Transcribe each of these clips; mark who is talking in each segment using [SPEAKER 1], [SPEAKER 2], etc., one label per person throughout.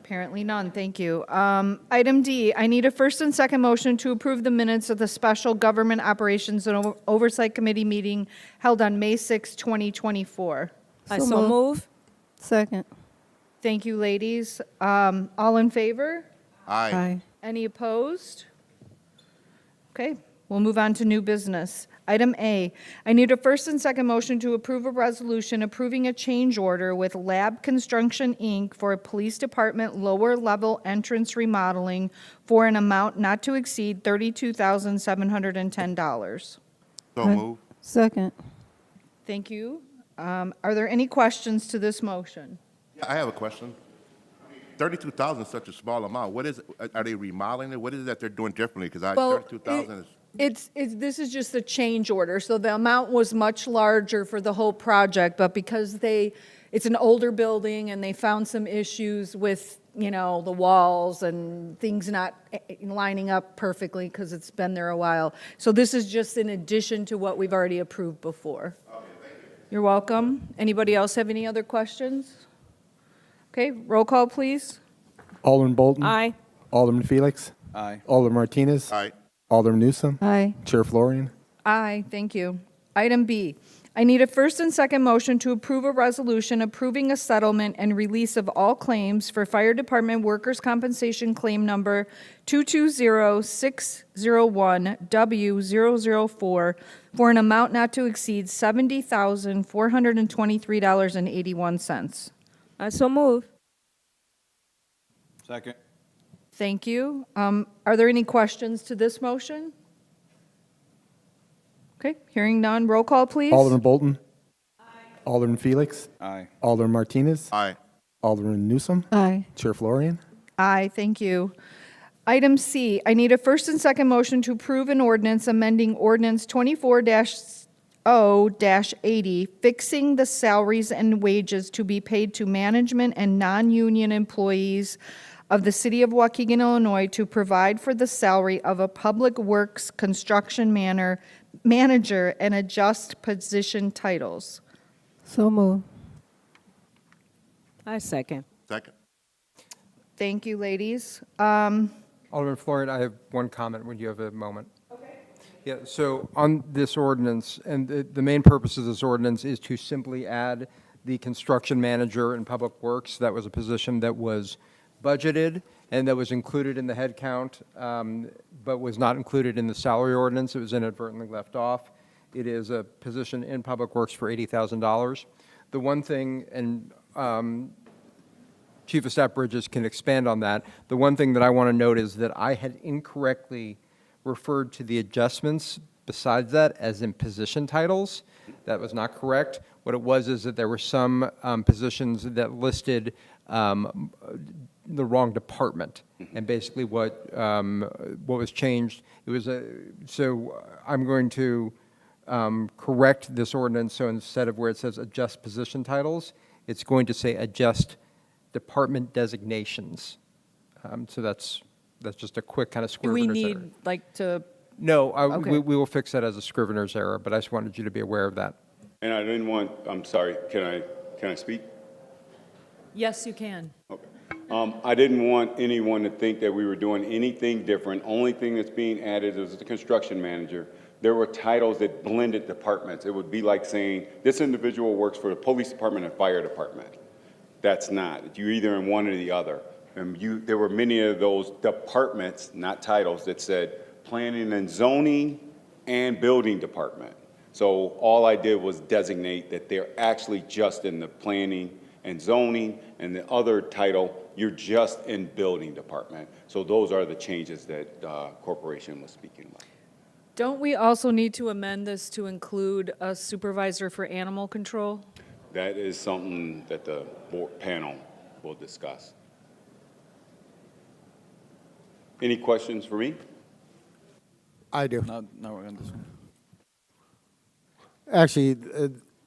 [SPEAKER 1] Apparently none, thank you. Item D, I need a first and second motion to approve the minutes of the Special Government Operations and Oversight Committee meeting held on May 6, 2024.
[SPEAKER 2] I so move.
[SPEAKER 3] Second.
[SPEAKER 1] Thank you, ladies. All in favor?
[SPEAKER 4] Aye.
[SPEAKER 1] Any opposed? Okay, we'll move on to new business. Item A, I need a first and second motion to approve a resolution approving a change order with Lab Construction, Inc. for a police department lower level entrance remodeling for an amount not to exceed $32,710.
[SPEAKER 4] So move.
[SPEAKER 3] Second.
[SPEAKER 1] Thank you. Are there any questions to this motion?
[SPEAKER 4] Yeah, I have a question. 32,000 is such a small amount. What is it? Are they remodeling it? What is it that they're doing differently? Because 32,000 is.
[SPEAKER 1] This is just a change order, so the amount was much larger for the whole project, but because it's an older building and they found some issues with, the walls and things not lining up perfectly because it's been there a while. So this is just in addition to what we've already approved before.
[SPEAKER 4] Okay, thank you.
[SPEAKER 1] You're welcome. Anybody else have any other questions? Okay, roll call, please.
[SPEAKER 5] Alderman Bolton.
[SPEAKER 2] Aye.
[SPEAKER 5] Alderman Felix.
[SPEAKER 6] Aye.
[SPEAKER 5] Alderman Martinez.
[SPEAKER 4] Aye.
[SPEAKER 5] Alderman Newsom.
[SPEAKER 3] Aye.
[SPEAKER 5] Chair Florian.
[SPEAKER 1] Aye, thank you. Item B, I need a first and second motion to approve a resolution approving a settlement and release of all claims for Fire Department Workers' Compensation Claim Number 220601W004 for an amount not to exceed $70,423.81.
[SPEAKER 2] I so move.
[SPEAKER 6] Second.
[SPEAKER 1] Thank you. Are there any questions to this motion? Okay, hearing none. Roll call, please.
[SPEAKER 5] Alderman Bolton. Aye. Alderman Felix.
[SPEAKER 6] Aye.
[SPEAKER 5] Alderman Martinez.
[SPEAKER 4] Aye.
[SPEAKER 5] Alderman Newsom.
[SPEAKER 3] Aye.
[SPEAKER 5] Chair Florian.
[SPEAKER 1] Aye, thank you. Item C, I need a first and second motion to approve an ordinance amending ordinance 24-0-80, fixing the salaries and wages to be paid to management and non-union employees of the City of Waukegan, Illinois, to provide for the salary of a public works construction manager and adjust position titles.
[SPEAKER 3] So move.
[SPEAKER 2] I second.
[SPEAKER 4] Second.
[SPEAKER 1] Thank you, ladies.
[SPEAKER 7] Alderman Florian, I have one comment. Would you have a moment? Okay. Yeah, so on this ordinance, and the main purpose of this ordinance is to simply add the construction manager in Public Works. That was a position that was budgeted and that was included in the head count, but was not included in the salary ordinance. It was inadvertently left off. It is a position in Public Works for $80,000. The one thing, and Chief of Staff Bridges can expand on that, the one thing that I want to note is that I had incorrectly referred to the adjustments besides that as in position titles. That was not correct. What it was is that there were some positions that listed the wrong department, and basically what was changed, it was so I'm going to correct this ordinance, so instead of where it says adjust position titles, it's going to say adjust department designations. So that's just a quick kind of
[SPEAKER 1] Do
[SPEAKER 7] scrivener's
[SPEAKER 1] we
[SPEAKER 7] error.
[SPEAKER 1] need, to...
[SPEAKER 7] No,
[SPEAKER 1] Okay.
[SPEAKER 7] we will fix that as a scrivener's error, but I just wanted you to be aware of that.
[SPEAKER 8] And I didn't want, I'm sorry, can I speak?
[SPEAKER 1] Yes, you can.
[SPEAKER 8] Okay. I didn't want anyone to think that we were doing anything different. Only thing that's being added is the construction manager. There were titles that blended departments. It would be like saying, this individual works for the police department and fire department. That's not. You're either in one or the other. And there were many of those departments, not titles, that said planning and zoning and building department. So all I did was designate that they're actually just in the planning and zoning, and the other title, you're just in building department. So those are the changes that corporation was speaking about.
[SPEAKER 1] Don't we also need to amend this to include a supervisor for animal control?
[SPEAKER 8] That is something that the board panel will discuss. Any questions for me?
[SPEAKER 5] I do.
[SPEAKER 6] Now we're on this one.
[SPEAKER 5] Actually,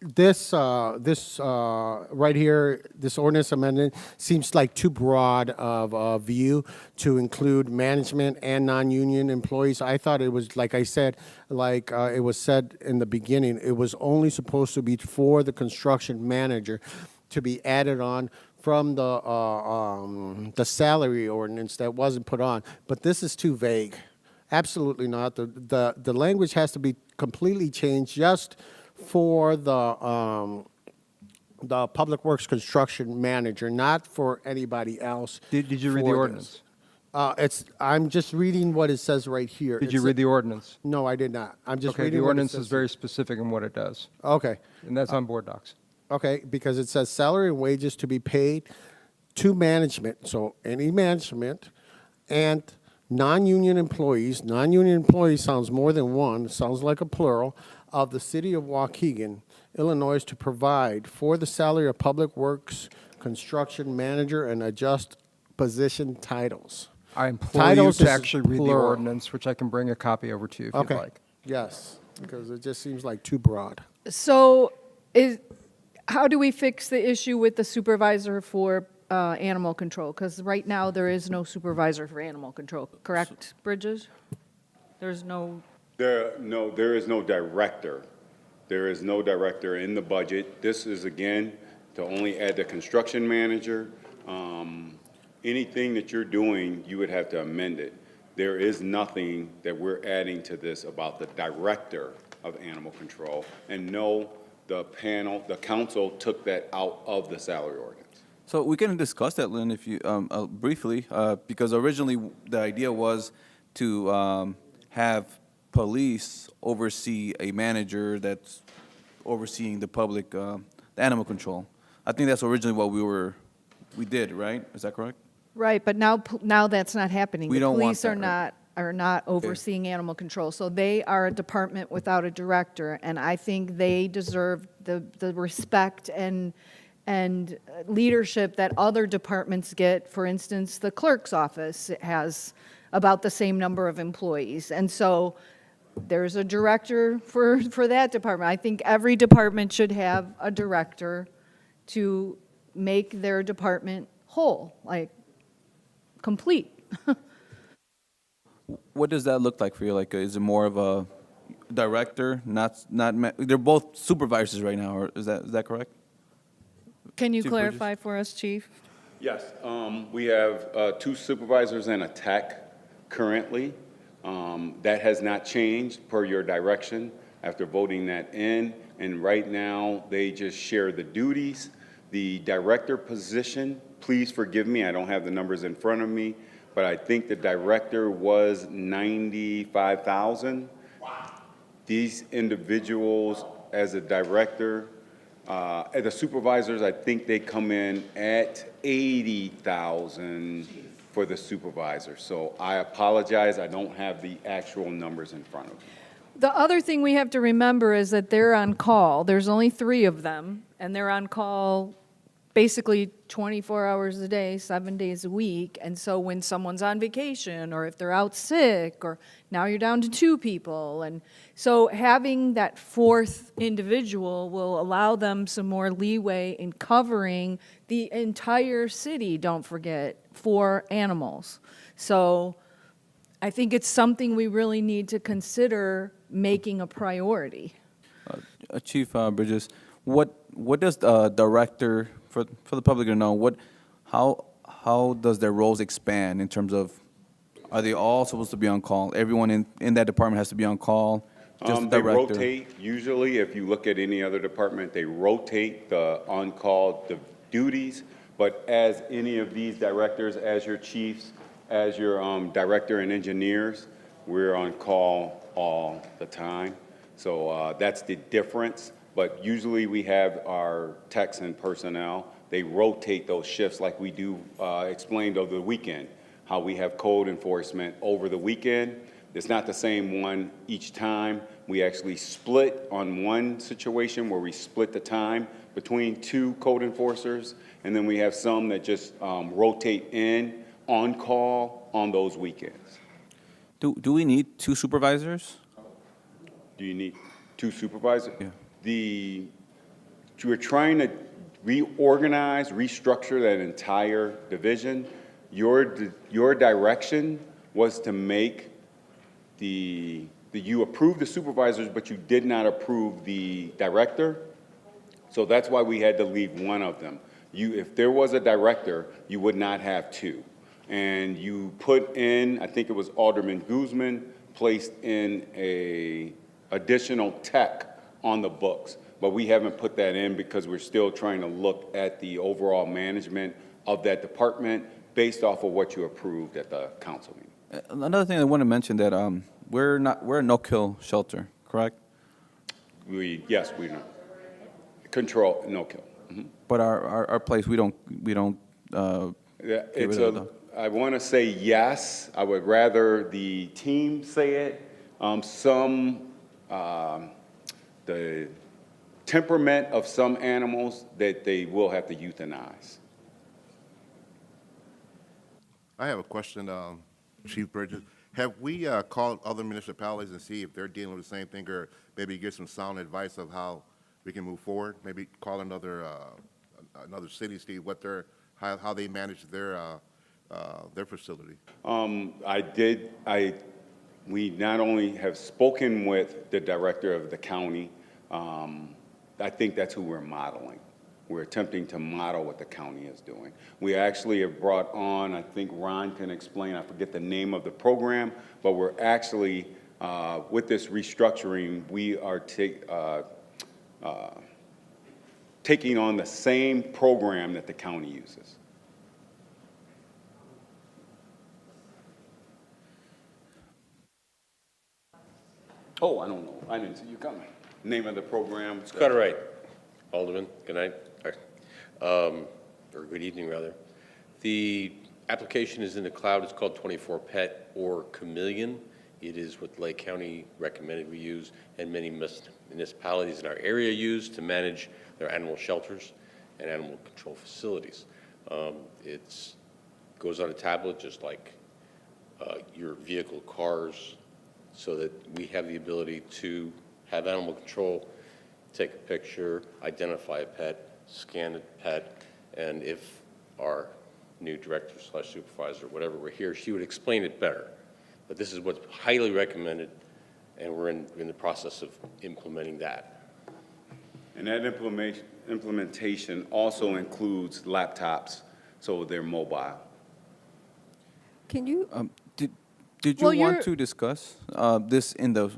[SPEAKER 5] this right here, this ordinance amendment seems like too broad of a view to include management and non-union employees. I thought it was, like I said, it was said in the beginning, it was only supposed to be for the construction manager to be added on from the salary ordinance that wasn't put on, but this is too vague. Absolutely not. The language has to be completely changed just for the Public Works Construction Manager, not for anybody else.
[SPEAKER 7] Did you read the
[SPEAKER 5] for
[SPEAKER 7] ordinance?
[SPEAKER 5] this. I'm just reading what it says right here.
[SPEAKER 7] Did you read the ordinance?
[SPEAKER 5] No, I did not. I'm just
[SPEAKER 7] Okay,
[SPEAKER 5] reading
[SPEAKER 7] the
[SPEAKER 5] what it
[SPEAKER 7] ordinance
[SPEAKER 5] says.
[SPEAKER 7] is very specific in what it does,
[SPEAKER 5] Okay.
[SPEAKER 7] and that's on board docs.
[SPEAKER 5] Okay, because it says salary and wages to be paid to management, so any management, and non-union employees. Non-union employees sounds more than one, sounds like a plural, of the city of Waukegan, Illinois, to provide for the salary of public works, construction manager, and adjust position titles.
[SPEAKER 7] I implore you
[SPEAKER 5] Titles
[SPEAKER 7] to
[SPEAKER 5] is
[SPEAKER 7] actually read the
[SPEAKER 5] plural.
[SPEAKER 7] ordinance, which I can bring a copy over to you if you'd
[SPEAKER 5] Okay,
[SPEAKER 7] like.
[SPEAKER 5] yes, because it just seems like too broad.
[SPEAKER 1] So how do we fix the issue with the supervisor for animal control? Because right now, there is no supervisor for animal control, correct, Bridges? There's no,
[SPEAKER 8] There is no director. There is no director in the budget. This is, again, to only add the construction manager. Anything that you're doing, you would have to amend it. There is nothing that we're adding to this about the director of animal control. And no, the council took that out of the salary ordinance.
[SPEAKER 6] So we can discuss that, Lynn, if you, briefly, because originally the idea was to have police oversee a manager that's overseeing the public, the animal control. I think that's originally what we did, right? Is that correct?
[SPEAKER 1] right, but now that's not happening.
[SPEAKER 6] We don't want
[SPEAKER 1] The police
[SPEAKER 6] that,
[SPEAKER 1] are not overseeing animal control, so they are a department without a director, and I think they deserve the respect and leadership that other departments get. For instance, the clerk's office has about the same number of employees, and so there's a director for that department. I think every department should have a director to make their department whole, like complete.
[SPEAKER 6] What does that look like for you? Like, is it more of a director, they're both supervisors right now, or is that correct?
[SPEAKER 1] Can you
[SPEAKER 6] Chief
[SPEAKER 1] clarify for us, Chief?
[SPEAKER 8] Yes, we have 2 supervisors and a tech currently. That has not changed per your direction after voting that in. And right now, they just share the duties. The director position, please forgive me, I don't have the numbers in front of me, but I think the director was 95,000. These individuals, as a director, as the supervisors, I think they come in at 80,000 for the supervisor. So I apologize, I don't have the actual numbers in front of me.
[SPEAKER 1] The other thing we have to remember is that they're on call. There's only 3 of them, and they're on call basically 24 hours a day, 7 days a week. And so when someone's on vacation, or if they're out sick, or now you're down to 2 people. And so having that 4th individual will allow them some more leeway in covering the entire city, don't forget, for animals. So I think it's something we really need to consider making a priority.
[SPEAKER 6] Chief Bridges, what does the director, for the public to know, how does their roles expand in terms of, are they all supposed to be on call? Everyone in that department has to be on call? Just the
[SPEAKER 8] They
[SPEAKER 6] director?
[SPEAKER 8] rotate, usually, if you look at any other department, they rotate the on-call duties, but as any of these directors, as your chiefs, as your director and engineers, we're on call all the time. So that's the difference. But usually we have our techs and personnel. They rotate those shifts like we do explained over the weekend, how we have code enforcement over the weekend. It's not the same one each time. We actually split on one situation where we split the time between 2 code enforcers, and then we have some that just rotate in on call on those weekends.
[SPEAKER 6] Do we need 2 supervisors?
[SPEAKER 8] Do you need 2 supervisors?
[SPEAKER 6] Yeah.
[SPEAKER 8] We're trying to reorganize, restructure that entire division. Your direction was to make you approved the supervisors, but you did not approve the director. So that's why we had to leave one of them. If there was a director, you would not have two. And you put in, I think it was Alderman Guzman, placed in a additional tech on the books. But we haven't put that in because we're still trying to look at the overall management of that department based off of what you approved at the council meeting.
[SPEAKER 6] Another thing I want to mention that we're a no-kill shelter, correct?
[SPEAKER 8] Yes, we know. Control, no kill.
[SPEAKER 6] But our place, we don't
[SPEAKER 8] Yeah,
[SPEAKER 6] get
[SPEAKER 8] it's
[SPEAKER 6] rid of
[SPEAKER 8] I want to say yes. I would rather the team say it. The temperament of some animals that they will have to euthanize.
[SPEAKER 4] I have a question, Chief Bridges. Have we called other municipalities and see if they're dealing with the same thing, or maybe get some sound advice of how we can move forward? Maybe call another city, see what how they manage their facility. We not only have spoken with the director of the county, I think that's who we're modeling. We're attempting to model what the county is doing. We actually have brought on, I think Ron can explain, I forget the name of the program, but we're actually, with this restructuring, we are taking on the same program that the county uses. Oh, I don't know. I didn't see you coming. Name of the program?
[SPEAKER 9] Cartwright. Alderman, good night, or good evening, rather. The application is in the cloud. It's called 24-Pet or Chameleon. It is what Lake County recommended we use, and many municipalities in our area use to manage their animal shelters and animal control facilities. It goes on a tablet just like your vehicle, cars, so that we have the ability to have animal control, take a picture, identify a pet, scan the pet, and if our new director/supervisor, whatever we're here, she would explain it better. But this is what's highly recommended, and we're in the process of implementing that.
[SPEAKER 8] And that implementation also includes laptops, so they're mobile.
[SPEAKER 3] Can you,
[SPEAKER 6] Did you
[SPEAKER 1] Well,
[SPEAKER 6] want to discuss this in the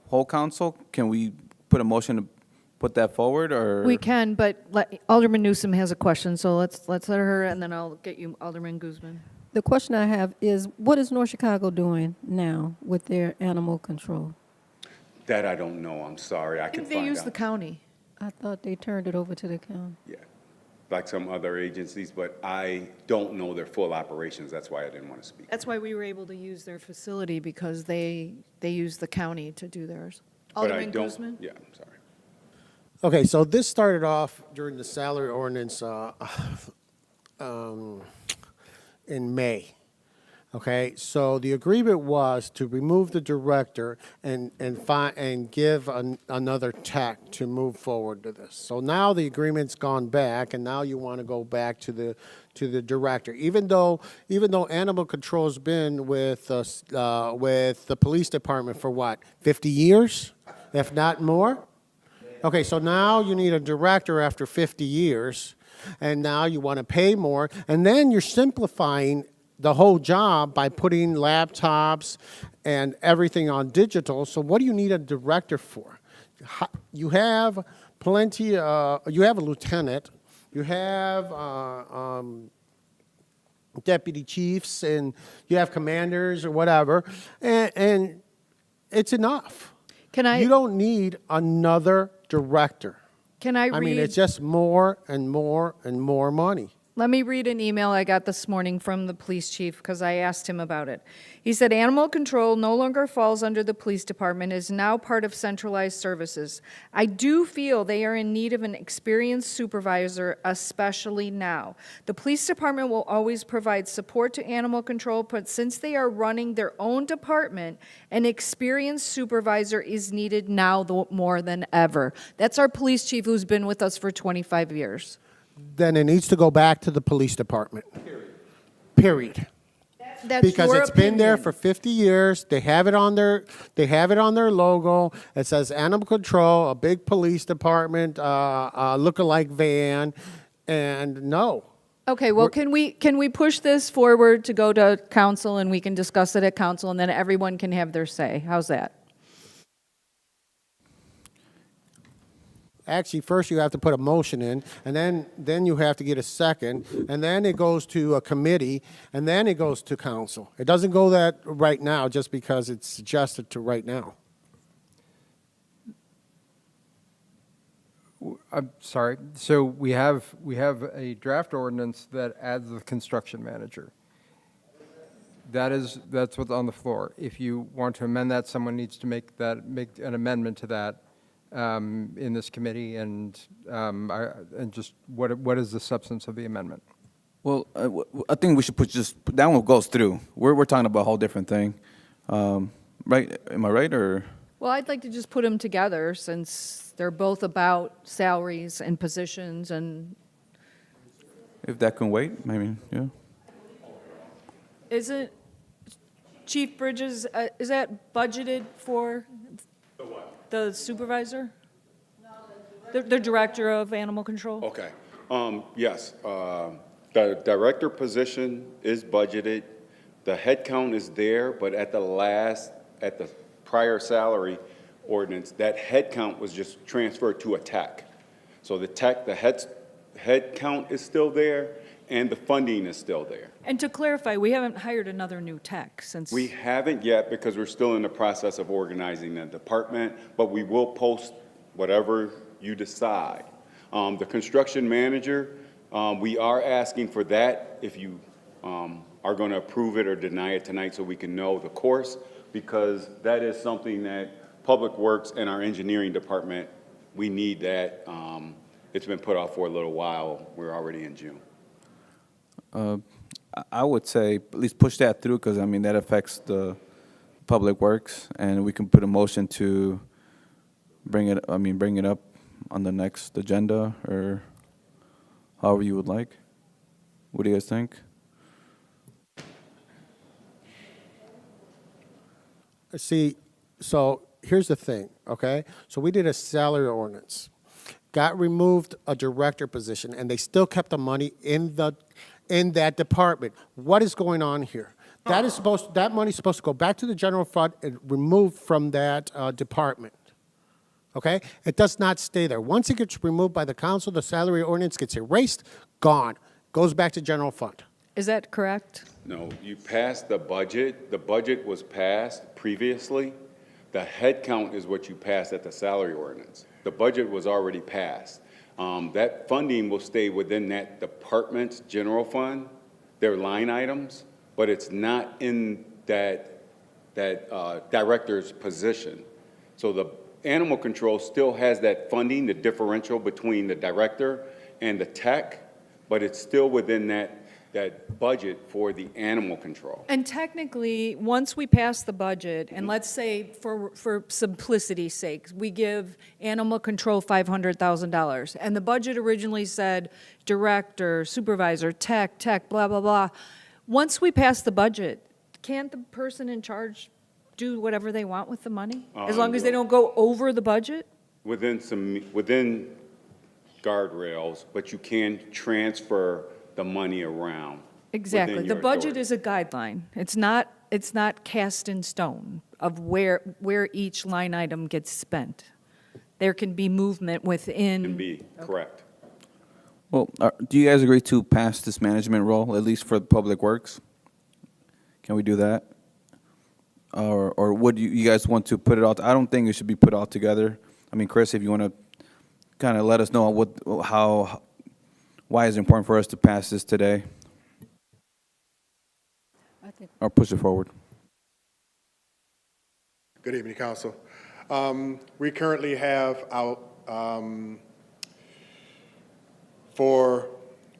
[SPEAKER 6] whole council? Can we put a motion to put that forward, or?
[SPEAKER 1] We can, but Alderman Newsom has a question, so let's let her, and then I'll get you Alderman Guzman.
[SPEAKER 3] the question I have is, what is North Chicago doing now with their animal control?
[SPEAKER 8] That I don't know, I'm sorry, I
[SPEAKER 1] I
[SPEAKER 8] can
[SPEAKER 1] think they
[SPEAKER 8] find
[SPEAKER 1] use
[SPEAKER 8] out.
[SPEAKER 1] the county.
[SPEAKER 3] I thought they turned it over to the county.
[SPEAKER 8] Yeah, like some other agencies, but I don't know their full operations, that's why I didn't want to speak.
[SPEAKER 1] That's why we were able to use their facility, because they use the county to do theirs.
[SPEAKER 8] But I
[SPEAKER 1] Alderman
[SPEAKER 8] don't-
[SPEAKER 1] Guzman?
[SPEAKER 8] Yeah, I'm sorry.
[SPEAKER 5] Okay, so this started off during the salary ordinance in May. Okay, so the agreement was to remove the director and give another tech to move forward to this. So now the agreement's gone back, and now you want to go back to the director. Even though animal control's been with the police department for what, 50 years, if not more. Okay, so now you need a director after 50 years, and now you want to pay more, and then you're simplifying the whole job by putting laptops and everything on digital. So what do you need a director for? You have plenty, you have a lieutenant, you have deputy chiefs, and you have commanders or whatever, and it's enough. You don't need another director.
[SPEAKER 1] Can I read?
[SPEAKER 5] I mean, it's just more and more and more money.
[SPEAKER 1] Let me read an email I got this morning from the police chief, because I asked him about it. He said, animal control no longer falls under the police department, is now part of centralized services. I do feel they are in need of an experienced supervisor, especially now. The police department will always provide support to animal control, but since they are running their own department, an experienced supervisor is needed now more than ever. That's our police chief, who's been with us for 25 years.
[SPEAKER 5] Then it needs to go back to the police department. Period.
[SPEAKER 1] That's
[SPEAKER 5] Because
[SPEAKER 1] your
[SPEAKER 5] it's been there
[SPEAKER 1] opinion.
[SPEAKER 5] for 50 years. They have it on their logo. It says animal control, a big police department, lookalike van. And no.
[SPEAKER 1] Okay, well, can we push this forward to go to council and we can discuss it at council and then everyone can have their say? How's that?
[SPEAKER 5] Actually, first you have to put a motion in, and then you have to get a second, and then it goes to a committee, and then it goes to council. It doesn't go that right now just because it's suggested to right now.
[SPEAKER 7] I'm sorry. So we have a draft ordinance that adds the construction manager. That's what's on the floor. If you want to amend that, someone needs to make an amendment to that in this committee, and just what is the substance of the amendment?
[SPEAKER 6] Well, I think we should that one goes through. We're talking about a whole different thing, right? Am I right or?
[SPEAKER 1] Well, I'd like to just put them together since they're both about salaries and positions and.
[SPEAKER 6] If that can wait, I mean, yeah.
[SPEAKER 1] Isn't Chief Bridges, is that budgeted for? The what? The supervisor? The director of animal control?
[SPEAKER 4] Okay. Yes, the director position is budgeted. The headcount is there, but at the prior salary ordinance, that headcount was just transferred to a tech. So the headcount is still there, and the funding is still there.
[SPEAKER 1] And to clarify, we haven't hired another new tech since.
[SPEAKER 4] We haven't yet because we're still in the process of organizing the department, but we will post whatever you decide. The construction manager, we are asking for that if you are going to approve it or deny it tonight so we can know the course, because that is something that Public Works and our engineering department, we need that. It's been put off for a little while. We're already in June.
[SPEAKER 6] I would say at least push that through because, I mean, that affects the Public Works, and we can put a motion to bring it up on the next agenda or however you would like. What do you guys think?
[SPEAKER 5] See, so here's the thing, okay? So we did a salary ordinance, got removed a director position, and they still kept the money in that department. What is going on here? That money's supposed to go back to the general fund and removed from that department. Okay? It does not stay there. Once it gets removed by the council, the salary ordinance gets erased, gone, goes back to general fund.
[SPEAKER 1] Is that correct?
[SPEAKER 4] No, you passed the budget. The budget was passed previously. The head count is what you passed at the salary ordinance. The budget was already passed. That funding will stay within that department's general fund, their line items, but it's not in that director's position. So the animal control still has that funding, the differential between the director and the tech, but it's still within that budget for the animal control.
[SPEAKER 1] And technically, once we pass the budget, and let's say for simplicity's sake, we give animal control $500,000, and the budget originally said director, supervisor, tech, blah, blah, blah. Once we pass the budget, can't the person in charge do whatever they want with the money? As long as they don't go over the budget?
[SPEAKER 4] Within guardrails, but you can transfer the money around.
[SPEAKER 1] Exactly.
[SPEAKER 4] within
[SPEAKER 1] The
[SPEAKER 4] your
[SPEAKER 1] budget
[SPEAKER 4] authority.
[SPEAKER 1] is a guideline. It's not cast in stone of where each line item gets spent. There can be movement within.
[SPEAKER 4] Can be, correct.
[SPEAKER 6] Well, do you guys agree to pass this management role, at least for Public Works? Can we do that? Or would you guys want to put it all? I don't think it should be put all together. I mean, Chris, if you want to kind of let us know why it's important for us to pass this today, or push it forward.
[SPEAKER 10] Good evening, Council. We currently have out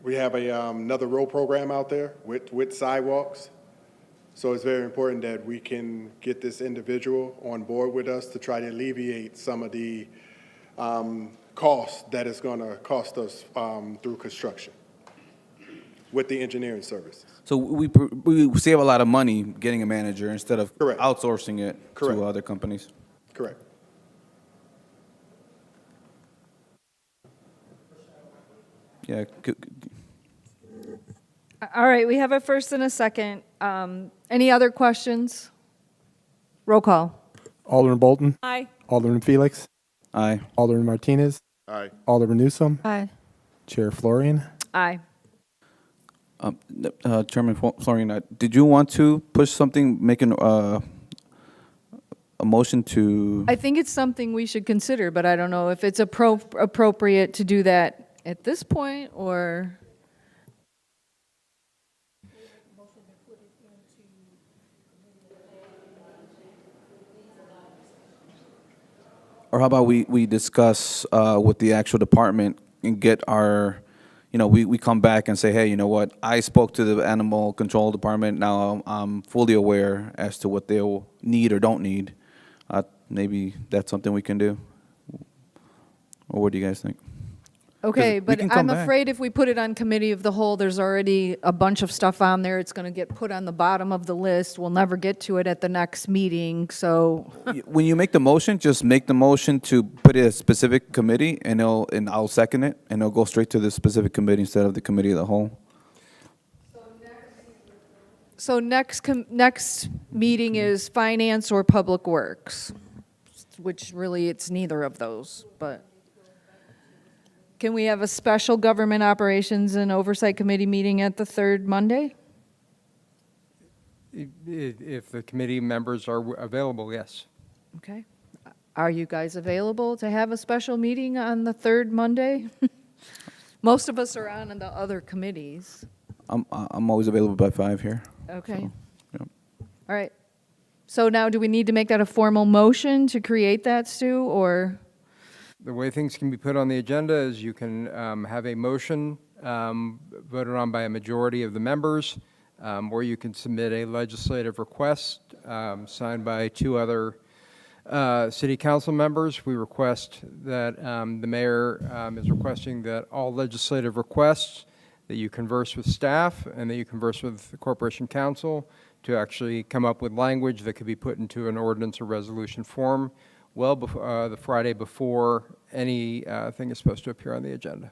[SPEAKER 10] we have another road program out there with sidewalks. So it's very important that we can get this individual on board with us to try to alleviate some of the costs that it's going to cost us through construction with the engineering services.
[SPEAKER 6] So we save a lot of money getting a manager instead of
[SPEAKER 10] Correct.
[SPEAKER 6] outsourcing it
[SPEAKER 10] Correct.
[SPEAKER 6] to other companies.
[SPEAKER 10] Correct.
[SPEAKER 6] Yeah,
[SPEAKER 1] All right, we have a first and a second. Any other questions? Roll call.
[SPEAKER 11] Alderman Bolton.
[SPEAKER 2] Aye.
[SPEAKER 11] Alderman Felix.
[SPEAKER 6] aye.
[SPEAKER 11] Alderman Martinez.
[SPEAKER 8] Aye.
[SPEAKER 11] Alderman Newsome.
[SPEAKER 3] Aye.
[SPEAKER 11] Chair Florian.
[SPEAKER 1] Aye.
[SPEAKER 6] Chairman Florian, did you want to push something, make a motion to?
[SPEAKER 1] I think it's something we should consider, but I don't know if it's appropriate to do that at this point or.
[SPEAKER 6] Or how about we discuss with the actual department and get our, we come back and say, hey, you know what? I spoke to the animal control department. Now I'm fully aware as to what they'll need or don't need. Maybe that's something we can do. Or what do you guys think?
[SPEAKER 1] Okay,
[SPEAKER 6] we
[SPEAKER 1] but
[SPEAKER 6] can come
[SPEAKER 1] I'm
[SPEAKER 6] back.
[SPEAKER 1] afraid if we put it on committee of the whole, there's already a bunch of stuff on there. It's going to get put on the bottom of the list. We'll never get to it at the next meeting, so.
[SPEAKER 6] When you make the motion, just make the motion to put it in a specific committee, and I'll second it, and it'll go straight to the specific committee instead of the committee of the whole.
[SPEAKER 1] So next meeting is Finance or Public Works, which really it's neither of those, but. Can we have a special Government Operations and Oversight Committee meeting at the third Monday?
[SPEAKER 7] If the committee members are available, yes.
[SPEAKER 1] Okay. Are you guys available to have a special meeting on the third Monday? Most of us are on the other committees.
[SPEAKER 6] I'm always available by 5 here.
[SPEAKER 1] Okay.
[SPEAKER 6] Yeah.
[SPEAKER 1] All right. So now do we need to make that a formal motion to create that, Stu, or?
[SPEAKER 7] The way things can be put on the agenda is you can have a motion voted on by a majority of the members, or you can submit a legislative request signed by 2 other city council members. We request that the mayor is requesting that all legislative requests that you converse with staff and that you converse with the corporation council to actually come up with language that could be put into an ordinance or resolution form well before the Friday before anything is supposed to appear on the agenda.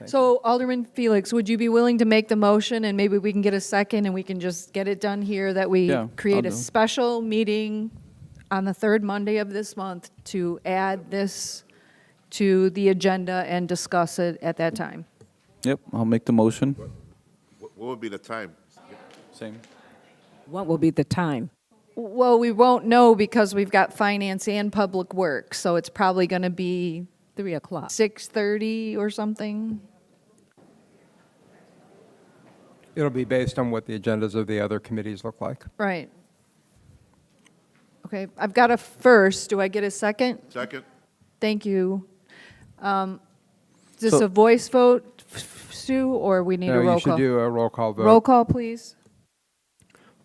[SPEAKER 1] So Alderman Felix, would you be willing to make the motion and maybe we can get a second and we can just get it done here that we
[SPEAKER 6] Yeah,
[SPEAKER 1] create
[SPEAKER 6] I'll
[SPEAKER 1] a
[SPEAKER 6] do.
[SPEAKER 1] special meeting on the third Monday of this month to add this to the agenda and discuss it at that time?
[SPEAKER 6] Yep, I'll make the motion.
[SPEAKER 8] What would be the time?
[SPEAKER 6] Same.
[SPEAKER 2] What will be the time?
[SPEAKER 1] Well, we won't know because we've got Finance and Public Works, so it's probably going to be
[SPEAKER 2] 3 o'clock.
[SPEAKER 1] 6:30 or something.
[SPEAKER 7] It'll be based on what the agendas of the other committees look like.
[SPEAKER 1] Right. Okay, I've got a first. Do I get a second?
[SPEAKER 8] Second?
[SPEAKER 1] Thank you. Is this
[SPEAKER 6] So-
[SPEAKER 1] a voice vote, Sue, or we need a
[SPEAKER 7] No,
[SPEAKER 1] roll
[SPEAKER 7] you should
[SPEAKER 1] call?
[SPEAKER 7] do a roll call vote.
[SPEAKER 1] Roll call, please.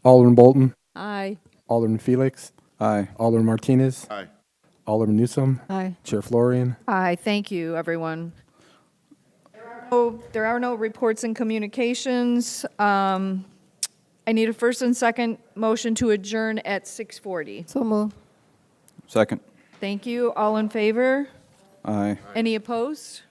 [SPEAKER 11] Alderman Bolton.
[SPEAKER 2] Aye.
[SPEAKER 11] Alderman Felix.
[SPEAKER 6] Aye.
[SPEAKER 11] Alderman Martinez.
[SPEAKER 8] Aye.
[SPEAKER 11] Alderman Newsome.
[SPEAKER 3] Aye.
[SPEAKER 11] Chair Florian.
[SPEAKER 1] Aye, thank you, everyone. There are no reports and communications. I need a first and second motion to adjourn at 6:40.
[SPEAKER 3] So move.
[SPEAKER 6] Second.
[SPEAKER 1] Thank you. All in favor?
[SPEAKER 6] Aye.
[SPEAKER 1] Any opposed?